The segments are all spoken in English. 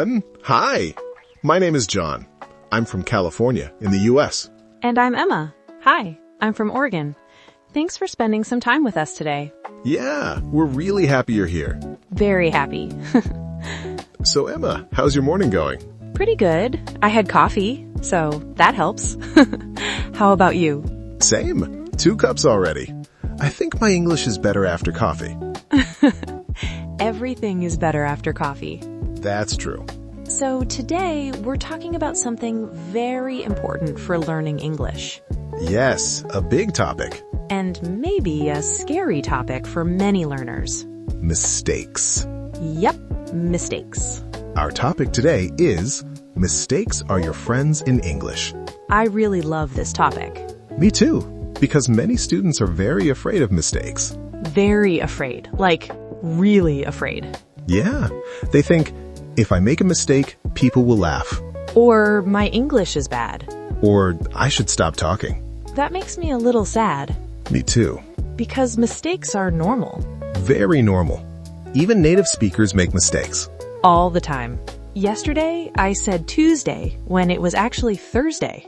everyone. Hi. My name is John. I'm from California in the U.S. And I'm Emma. Hi, I'm from Oregon. Thanks for spending some time with us today. Yeah, we're really happy you're here. Very happy. So Emma, how's your morning going? Pretty good. I had coffee, so that helps. How about you? Same. 2 cups already. I think my English is better after coffee. Everything is better after coffee. That's true. So today, we're talking about something very important for learning English. Yes, a big topic. And maybe a scary topic for many learners. Mistakes. Yep, mistakes. Our topic today is mistakes are your friends in English. I really love this topic. Me too, because many students are very afraid of mistakes. Very afraid, like really afraid. Yeah, they think, if I make a mistake, people will laugh. Or my English is bad. Or I should stop talking. That makes me a little sad. Me too. Because mistakes are normal. Very normal. Even native speakers make mistakes. All the time. Yesterday, I said Tuesday when it was actually Thursday.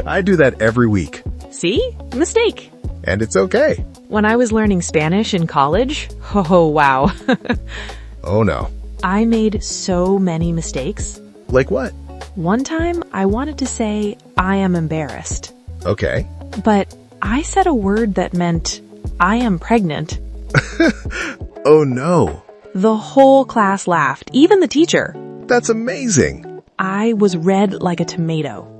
I do that every week. See? Mistake. And it's okay. When I was learning Spanish in college, oh wow. Oh no. I made so many mistakes. Like what? One time, I wanted to say, I am embarrassed. Okay. But I said a word that meant, I am pregnant. Oh no. The whole class laughed, even the teacher. That's amazing. I was red like a tomato.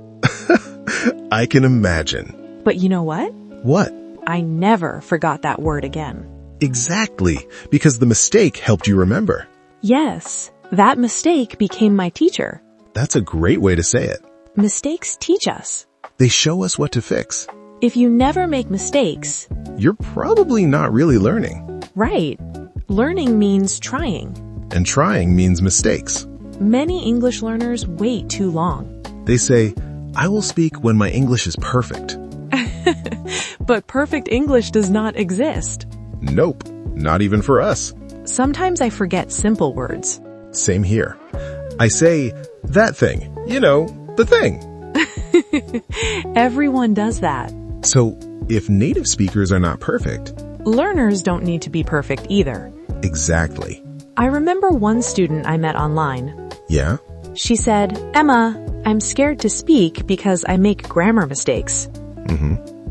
I can imagine. But you know what? What? I never forgot that word again. Exactly, because the mistake helped you remember. Yes, that mistake became my teacher. That's a great way to say it. Mistakes teach us. They show us what to fix. If you never make mistakes, You're probably not really learning. right, learning means trying. And trying means mistakes. Many English learners wait too long. They say, I will speak when my English is perfect. But perfect English does not exist. Nope, not even for us. Sometimes I forget simple words. Same here. I say, that thing, the thing. Everyone does that. So, if native speakers are not perfect, Learners don't need to be perfect either. exactly. I remember one student I met online. Yeah? She said, Emma, I'm scared to speak because I make grammar mistakes.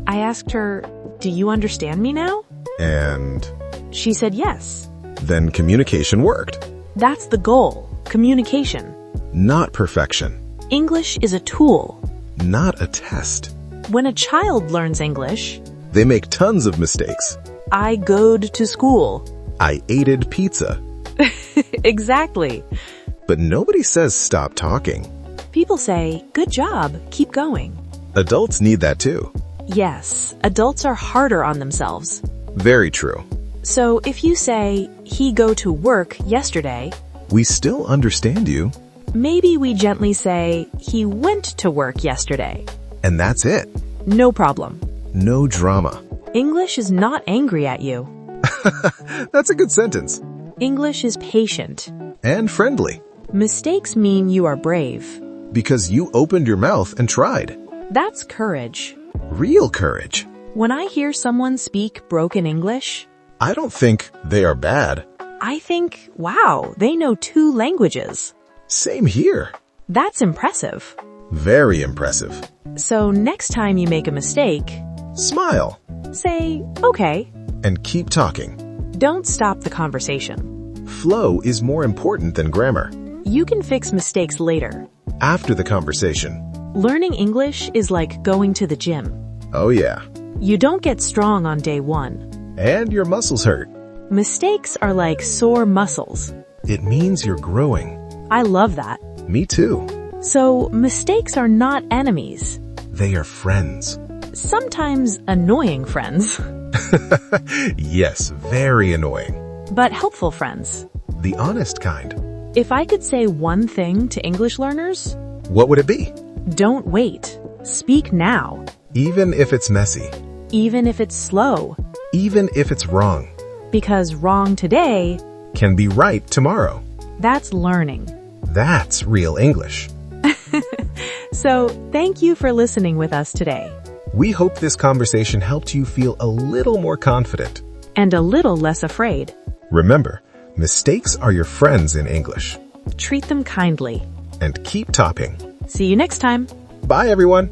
I asked her, do you understand me now? And She said yes. then communication worked. That's the goal, communication. Not perfection. English is a tool. Not a test. When a child learns English, They make tons of mistakes. I goed to school. I aided pizza. Exactly. But nobody says stop talking. People say, good job, keep going. Adults need that too. Yes, adults are harder on themselves. Very true. So if you say, he go to work yesterday, We still understand you. maybe we gently say, he went to work yesterday. And that's it. No problem. No drama. English is not angry at you. That's a good sentence. English is patient. And friendly. Mistakes mean you are brave. Because you opened your mouth and tried. That's courage. Real courage. When I hear someone speak broken English, I don't think they are bad. I think, wow, they know 2 languages. Same here. That's impressive. Very impressive. So next time you make a mistake, Smile. say, okay. And keep talking. Don't stop the conversation. Flow is more important than grammar. You can fix mistakes later. After the conversation. Learning English is like going to the gym. Oh yeah. You don't get strong on day 1. And your muscles hurt. Mistakes are like sore muscles. It means you're growing. I love that. Me too. So mistakes are not enemies. They are friends. Sometimes annoying friends, Yes, very annoying. but helpful friends. The honest kind. If I could say one thing to English learners, What would it be? don't wait. Speak now. Even if it's messy. Even if it's slow. Even if it's wrong. Because wrong today, Can be right tomorrow. that's learning. That's real English. So, thank you for listening with us today. We hope this conversation helped you feel a little more confident. And a little less afraid. Remember, mistakes are your friends in English. Treat them kindly. And keep topping. See you next time. Bye, everyone.